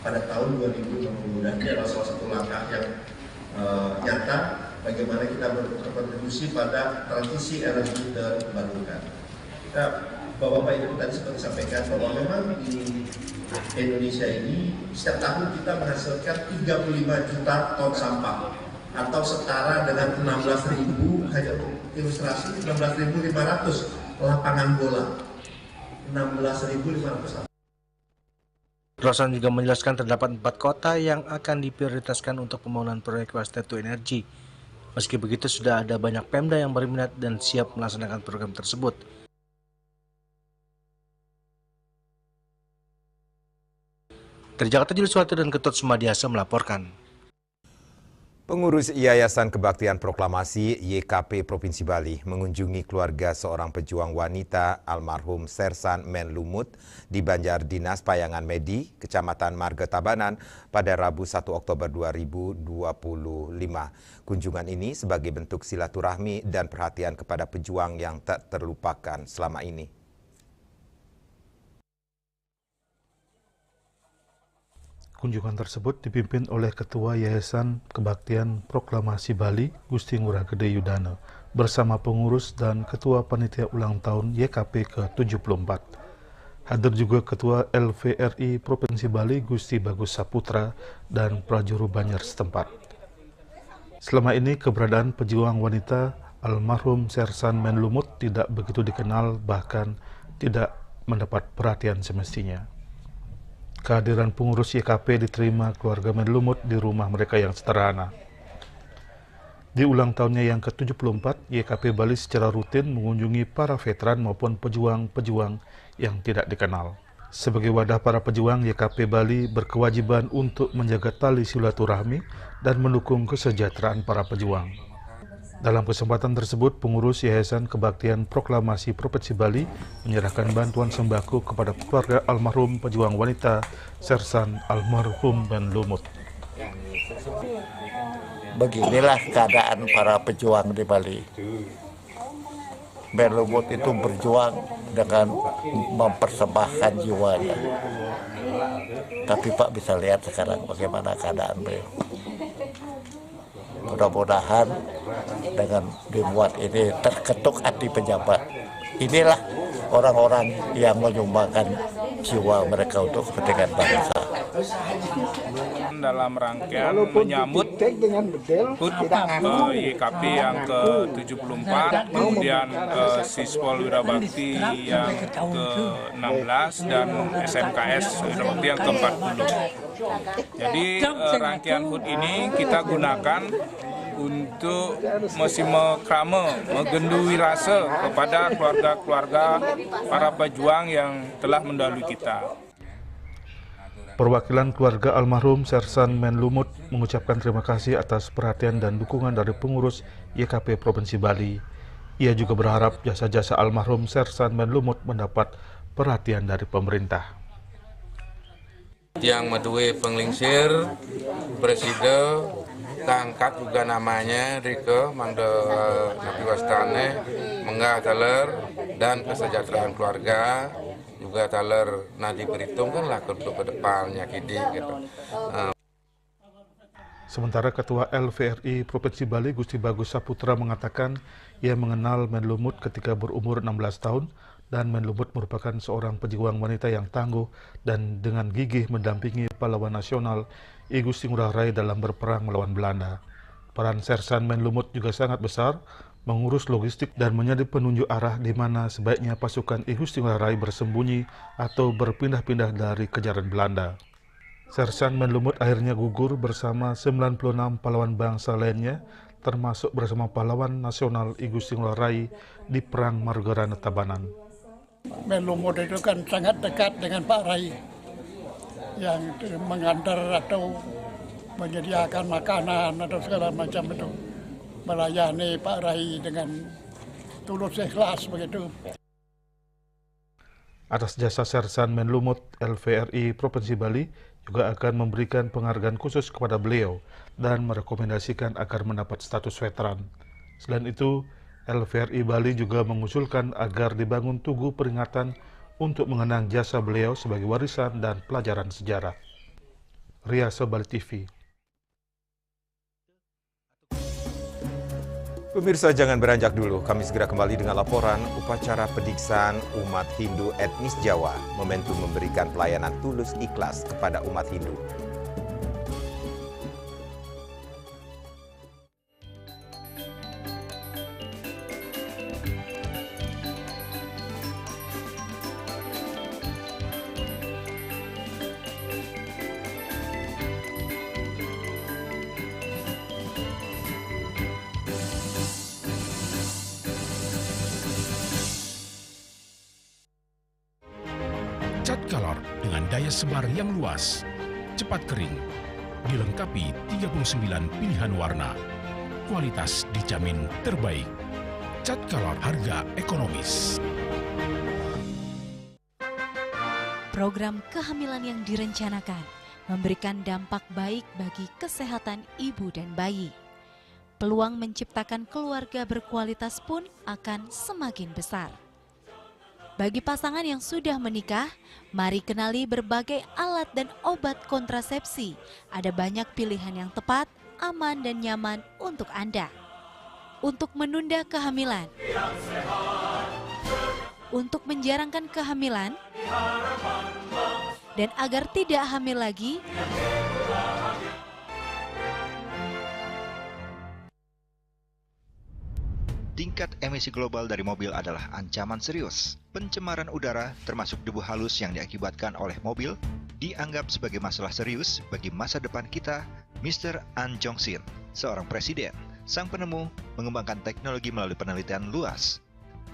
pada tahun 2020. Dan ini adalah salah satu langkah yang nyata bagaimana kita berkontribusi pada transisi energi terbarukan. Nah, Bapak Ibu tadi seperti sampaikan bahwa memang di Indonesia ini setiap tahun kita menghasilkan 35 juta ton sampah atau setara dengan 16.000, hanya untuk ilustrasi 16.500 lapangan bola. 16.500. Rosan juga menjelaskan terdapat 4 kota yang akan diprioritaskan untuk pembangunan proyek waste to energy. Meski begitu, sudah ada banyak Pemda yang berminat dan siap melaksanakan program tersebut. Dari Jakarta, Julius Walter dan Ketut Sumadiasa melaporkan. Pengurus Yayasan Kebaktian Proklamasi YKP Provinsi Bali mengunjungi keluarga seorang pejuang wanita almarhum Sersan Menlumut di Banjar Dinas Payangan Medi, Kecamatan Marga Tabanan pada Rabu 1 Oktober 2025. Kunjungan ini sebagai bentuk silaturahmi dan perhatian kepada pejuang yang tak terlupakan selama ini. Kunjungan tersebut dipimpin oleh Ketua Yayasan Kebaktian Proklamasi Bali, Gusti Ngurah Gede Yudana, bersama pengurus dan Ketua Panitia Ulang Tahun YKP ke-74. Hadir juga Ketua LVRI Provinsi Bali, Gusti Bagus Saputra, dan prajuru Banjar setempat. Selama ini keberadaan pejuang wanita almarhum Sersan Menlumut tidak begitu dikenal, bahkan tidak mendapat perhatian semestinya. Kehadiran pengurus YKP diterima keluarga Menlumut di rumah mereka yang sederhana. Di ulang tahunnya yang ke-74, YKP Bali secara rutin mengunjungi para veteran maupun pejuang-pejuang yang tidak dikenal. Sebagai wadah para pejuang, YKP Bali berkewajiban untuk menjaga tali silaturahmi dan mendukung kesejahteraan para pejuang. Dalam kesempatan tersebut, pengurus Yayasan Kebaktian Proklamasi Provinsi Bali menyerahkan bantuan sembako kepada keluarga almarhum pejuang wanita Sersan almarhum Menlumut. Beginilah keadaan para pejuang di Bali. Menlumut itu berjuang dengan mempersembahkan jiwanya. Tapi Pak bisa lihat sekarang bagaimana keadaan beliau. Mudah-mudahan dengan dibuat ini terketuk hati pejabat. Inilah orang-orang yang menyumbangkan jiwa mereka untuk kepentingan bangsa. dalam rangkaian menyambut HUT YKP yang ke-74, kemudian Sispol Wirabakti yang ke-16 dan SMKS Wirabakti yang ke-40. Jadi rangkaian HUT ini kita gunakan untuk masih menggendui rasa kepada keluarga-keluarga para pejuang yang telah mendahului kita. Perwakilan keluarga almarhum Sersan Menlumut mengucapkan terima kasih atas perhatian dan dukungan dari pengurus YKP Provinsi Bali. Ia juga berharap jasa-jasa almarhum Sersan Menlumut mendapat perhatian dari pemerintah. Yang medue penglingsir, presiden, angkat juga namanya Rike, Mangde Nabi Wastane, menggah taler dan kesejahteraan keluarga. Juga taler nadi berhitung lah untuk ke depannya kidi gitu. Sementara Ketua LVRI Provinsi Bali Gusti Bagus Saputra mengatakan ia mengenal Menlumut ketika berumur 16 tahun dan Menlumut merupakan seorang pejuang wanita yang tangguh dan dengan gigih mendampingi pahlawan nasional I Gusti Ngurah Rai dalam berperang melawan Belanda. Peran Sersan Menlumut juga sangat besar, mengurus logistik dan menjadi penunjuk arah di mana sebaiknya pasukan I Gusti Ngurah Rai bersembunyi atau berpindah-pindah dari kejaran Belanda. Sersan Menlumut akhirnya gugur bersama 96 pahlawan bangsa lainnya, termasuk bersama pahlawan nasional I Gusti Ngurah Rai di Perang Margarana Tabanan. Menlumut itu kan sangat dekat dengan Pak Rai, yang mengantar atau menyediakan makanan atau segala macam itu. Melayani Pak Rai dengan tulus ikhlas begitu. Atas jasa Sersan Menlumut, LVRI Provinsi Bali juga akan memberikan penghargaan khusus kepada beliau dan merekomendasikan agar mendapat status veteran. Selain itu, LVRI Bali juga mengusulkan agar dibangun tugu peringatan untuk mengenang jasa beliau sebagai warisan dan pelajaran sejarah. Riasa Bali TV. Pemirsa, jangan beranjak dulu, kami segera kembali dengan laporan upacara pediksaan umat Hindu etnis Jawa, momentum memberikan pelayanan tulus ikhlas kepada umat Hindu. Cat Color dengan daya sebar yang luas, cepat kering, dilengkapi 39 pilihan warna. Kualitas dijamin terbaik. Cat Color, harga ekonomis. Program kehamilan yang direncanakan memberikan dampak baik bagi kesehatan ibu dan bayi. Peluang menciptakan keluarga berkualitas pun akan semakin besar. Bagi pasangan yang sudah menikah, mari kenali berbagai alat dan obat kontrasepsi. Ada banyak pilihan yang tepat, aman dan nyaman untuk Anda. Untuk menunda kehamilan, untuk menjarangkan kehamilan, dan agar tidak hamil lagi, tingkat emisi global dari mobil adalah ancaman serius. Pencemaran udara, termasuk debu halus yang diakibatkan oleh mobil, dianggap sebagai masalah serius bagi masa depan kita. Mr. An Jong-sin, seorang presiden, sang penemu, mengembangkan teknologi melalui penelitian luas.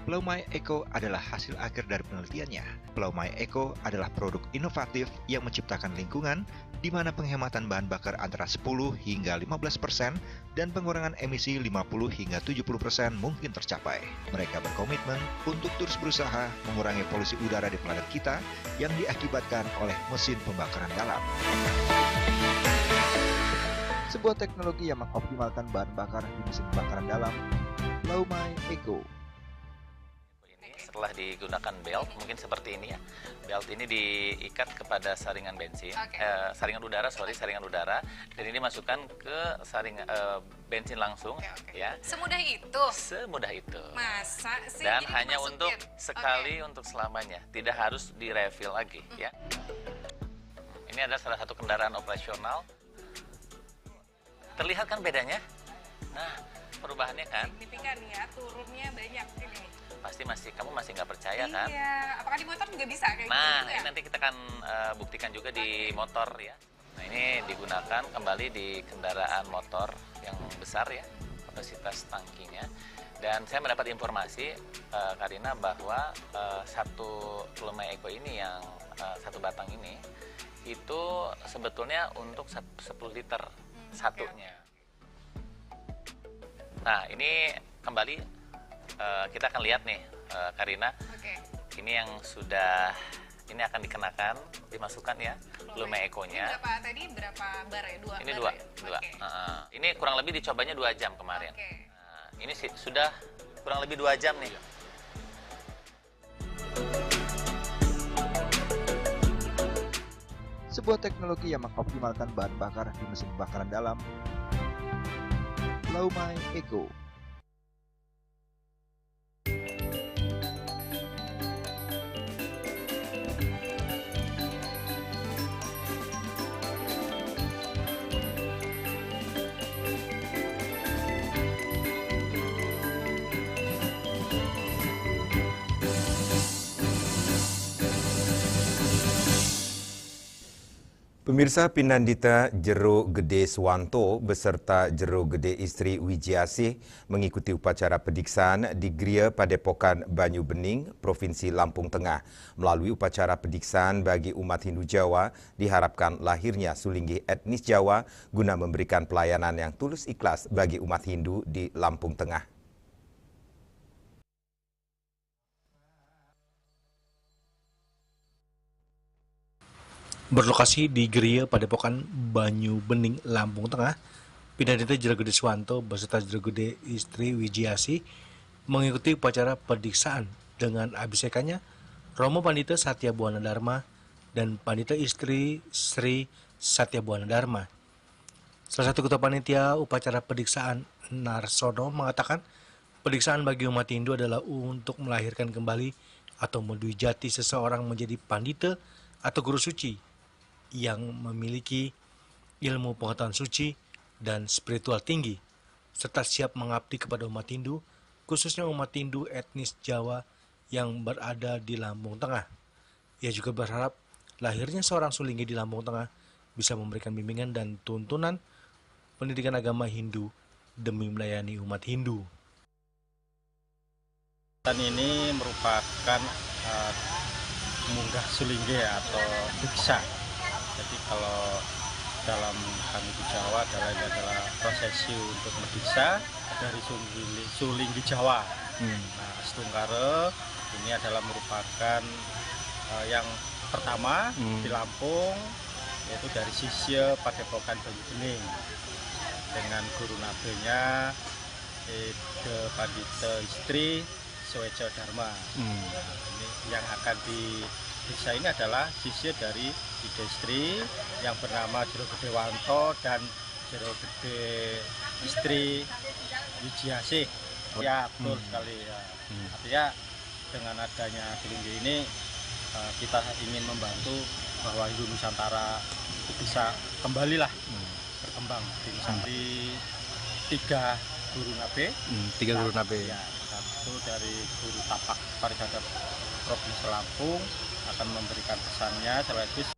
Plaumai Eco adalah hasil akhir dari penelitiannya. Plaumai Eco adalah produk inovatif yang menciptakan lingkungan di mana penghematan bahan bakar antara 10 hingga 15% dan pengurangan emisi 50 hingga 70% mungkin tercapai. Mereka berkomitmen untuk terus berusaha mengurangi polusi udara di planet kita yang diakibatkan oleh mesin pembakaran dalam. Sebuah teknologi yang mengoptimalkan bahan bakar di mesin pembakaran dalam, Plaumai Eco. Setelah digunakan belt, mungkin seperti ini ya. Belt ini diikat kepada saringan bensin, saringan udara, dan ini masukkan ke saringan bensin langsung, ya. Semudah itu? Semudah itu. Masa sih? Dan hanya untuk sekali, untuk selamanya, tidak harus direfill lagi, ya. Ini ini adalah salah satu kendaraan operasional. Terlihat kan bedanya? Nah, perubahannya kan? Signifikan ya, turunnya banyak ini. Pasti kamu masih nggak percaya kan? Iya, apakah di motor juga bisa kayak nah, gitu? Ini nanti kita akan buktikan juga di motor ya. Nah, ini digunakan kembali di kendaraan motor yang besar ya, kapasitas tangkinya. Dan saya mendapat informasi, Karina, bahwa satu Lumai Eco ini yang satu batang ini, itu sebetulnya untuk 10 liter satunya. Nah, ini kembali kita akan lihat nih, Karina. Ini yang sudah, ini akan dikenakan, dimasukkan ya, Lumai Eco-nya. Ini berapa bar ya? Ini dua. Ini kurang lebih dicobanya 2 jam kemarin. Nah, ini sudah kurang lebih 2 jam nih. Sebuah teknologi yang mengoptimalkan bahan bakar di mesin pembakaran dalam. Lumai Eco. Pemirsa, Pinandita Jero Gede Swanto beserta Jero Gede istri Wijiasih mengikuti upacara pediksaan di Gria Padepokan Banyu Bening, Provinsi Lampung Tengah. Melalui upacara pediksaan bagi umat Hindu Jawa, diharapkan lahirnya Sulinggi etnis Jawa guna memberikan pelayanan yang tulus ikhlas bagi umat Hindu di Lampung Tengah. Berlokasi di Geria Padepokan Banyu Bening, Lampung Tengah, Pinandita Jero Gede Swanto beserta Jero Gede istri Wijiasih mengikuti upacara pediksaan dengan abhisekannya Romo Pandita Satya Buwana Dharma dan Pandita istri Sri Satya Buwana Dharma. Salah satu ketua panitia upacara pediksaan, Narsono, mengatakan pediksaan bagi umat Hindu adalah untuk melahirkan kembali atau mendwijati seseorang menjadi pandita atau guru suci yang memiliki ilmu pengetahuan suci dan spiritual tinggi, serta siap mengabdi kepada umat Hindu, khususnya umat Hindu etnis Jawa yang berada di Lampung Tengah. Ia juga berharap lahirnya seorang Sulinggi di Lampung Tengah bisa memberikan bimbingan dan tuntunan pendidikan agama Hindu demi melayani umat Hindu. Dan ini merupakan munggah Sulinggi atau diksa. Jadi kalau dalam kami di Jawa adalah prosesi untuk merdiksa dari Sulinggi Jawa. Nah, Stungkare ini adalah merupakan yang pertama di Lampung, yaitu dari Sisya Padepokan Banyu Bening dengan guru nabenya Ida Pandita istri Soejo Dharma. Nah, ini yang akan diksa ini adalah sisya dari Ida istri yang bernama Jero Gede Wanto dan Jero Gede istri Wijiasih. Ya, betul sekali ya. Artinya dengan adanya Sulinggi ini kita ingin membantu bahwa Hindu Nusantara itu bisa kembalilah berkembang di Nusantara. 3 guru nabe. 3 guru nabe. Ya, satu dari guru tapak pariwisata Provinsi Lampung akan memberikan pesannya sekaligus.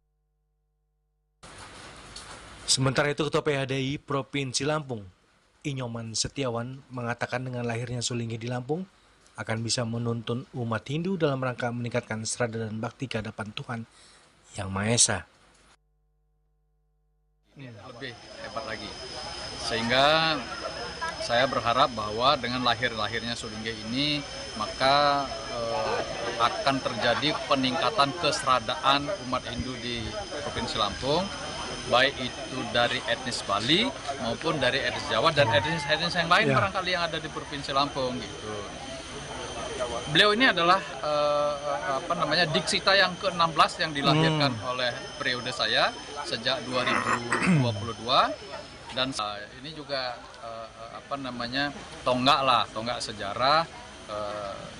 Sementara itu Ketua PHDI Provinsi Lampung, Inyoman Setiawan, mengatakan dengan lahirnya Sulinggi di Lampung akan bisa menuntun umat Hindu dalam rangka meningkatkan serada dan bakti ke hadapan Tuhan Yang Maha Esa. Lebih hebat lagi, sehingga saya berharap bahwa dengan lahirnya Sulinggi ini maka akan terjadi peningkatan keseradaan umat Hindu di Provinsi Lampung, baik itu dari etnis Bali maupun dari etnis Jawa dan etnis yang lain barangkali yang ada di Provinsi Lampung gitu. Beliau ini adalah diksita yang ke-16 yang dilahirkan oleh periode saya sejak 2022 dan ini juga tonggak sejarah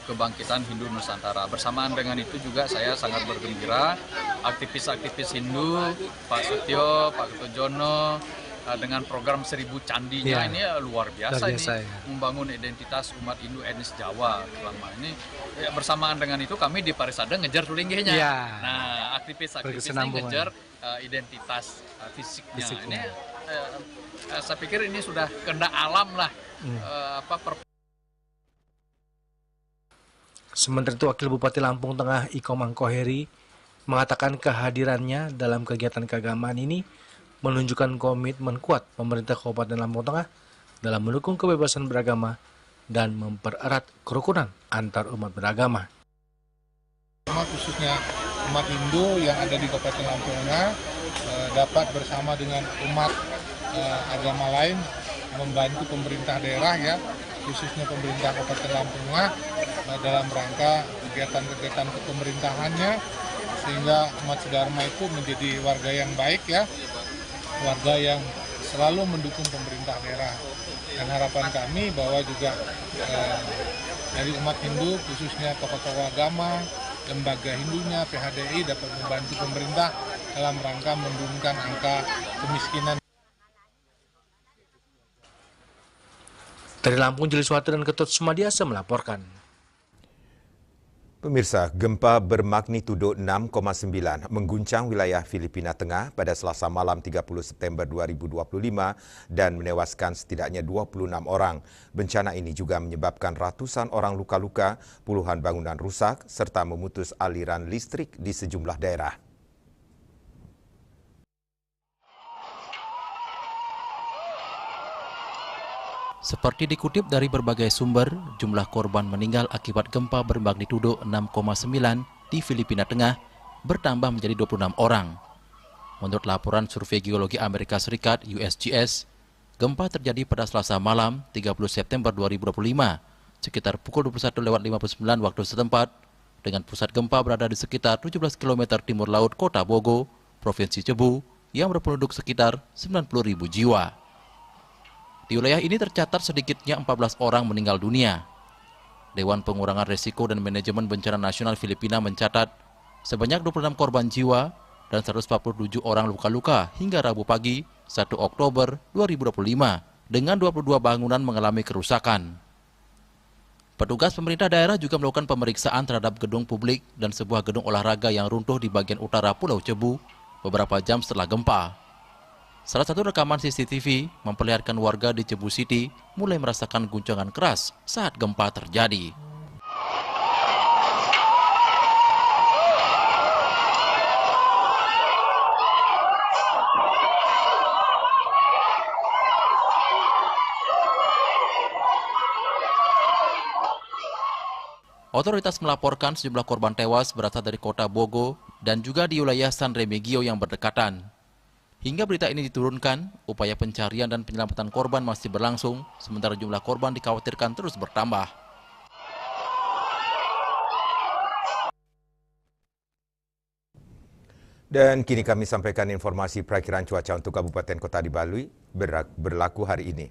kebangkitan Hindu Nusantara. Bersamaan dengan itu juga saya sangat bergembira aktivis-aktivis Hindu, Pak Setio, Pak Kertojono, dengan program 1000 candinya ini luar biasa ini membangun identitas umat Hindu etnis Jawa selama ini. Bersamaan dengan itu kami di Parisade ngejar Sulinggehnya. Nah, aktivis-aktivis ini ngejar identitas fisiknya. Ini saya pikir ini sudah kehendak alam lah. Sementara itu, Wakil Bupati Lampung Tengah Iko Mangkoheri mengatakan kehadirannya dalam kegiatan keagamaan ini menunjukkan komitmen kuat pemerintah Kabupaten Lampung Tengah dalam mendukung kebebasan beragama dan mempererat kerukunan antar umat beragama. Khususnya umat Hindu yang ada di Kabupaten Lampung Tengah dapat bersama dengan umat agama lain membantu pemerintah daerah khususnya pemerintah Kabupaten Lampung Tengah dalam rangka kegiatan-kegiatan kepemerintahannya, sehingga umat Sedharma itu menjadi warga yang baik warga yang selalu mendukung pemerintah daerah. Dan harapan kami bahwa juga dari umat Hindu khususnya tokoh-tokoh agama, lembaga Hindunya, PHDI dapat membantu pemerintah dalam rangka menurunkan angka kemiskinan. Dari Lampung, Juli Suwati dan Ketut Sumadiasa melaporkan. Pemirsa, gempa bermagnitudo 6,9 mengguncang wilayah Filipina Tengah pada Selasa malam 30 September 2025 dan menewaskan setidaknya 26 orang. Bencana ini juga menyebabkan ratusan orang luka-luka, puluhan bangunan rusak, serta memutus aliran listrik di sejumlah daerah. Seperti dikutip dari berbagai sumber, jumlah korban meninggal akibat gempa bermagnitudo 6,9 di Filipina Tengah bertambah menjadi 26 orang. Menurut laporan Survei Geologi Amerika Serikat USGS, gempa terjadi pada Selasa malam 30 September 2025 sekitar pukul 21.59 waktu setempat, dengan pusat gempa berada di sekitar 17 km timur laut Kota Bogo, Provinsi Cebu, yang berpenduduk sekitar 90.000 jiwa. Di wilayah ini tercatat sedikitnya 14 orang meninggal dunia. Dewan Pengurangan Risiko dan Manajemen Bencana Nasional Filipina mencatat sebanyak 26 korban jiwa dan 147 orang luka-luka hingga Rabu pagi 1 Oktober 2025 dengan 22 bangunan mengalami kerusakan. Petugas pemerintah daerah juga melakukan pemeriksaan terhadap gedung publik dan sebuah gedung olahraga yang runtuh di bagian utara Pulau Cebu beberapa jam setelah gempa. Salah satu rekaman CCTV memperlihatkan warga di Cebu City mulai merasakan guncangan keras saat gempa terjadi. Otoritas melaporkan sejumlah korban tewas berasal dari kota Bogo dan juga di wilayah San Remigio yang berdekatan. Hingga berita ini diturunkan, upaya pencarian dan penyelamatan korban masih berlangsung, sementara jumlah korban dikhawatirkan terus bertambah. Dan kini kami sampaikan informasi perakiraan cuaca untuk Kabupaten Kota di Bali berlaku hari ini.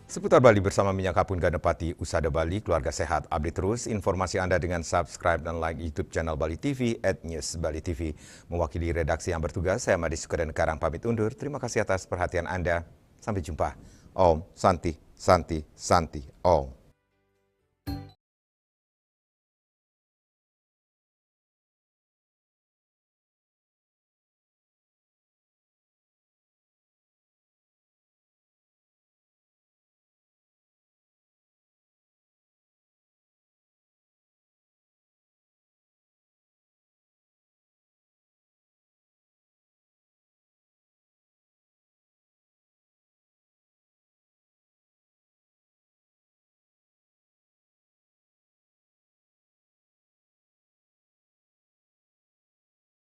Seputar Bali bersama Minyak Kapun Ganepati, Usada Bali, keluarga sehat. Update terus informasi Anda dengan subscribe dan like YouTube channel Bali TV @newsbalitv. Mewakili redaksi yang bertugas, saya Madi Sukadan Karang pamit undur. Terima kasih atas perhatian Anda. Sampai jumpa. Om Santi, Santi, Santi, Om.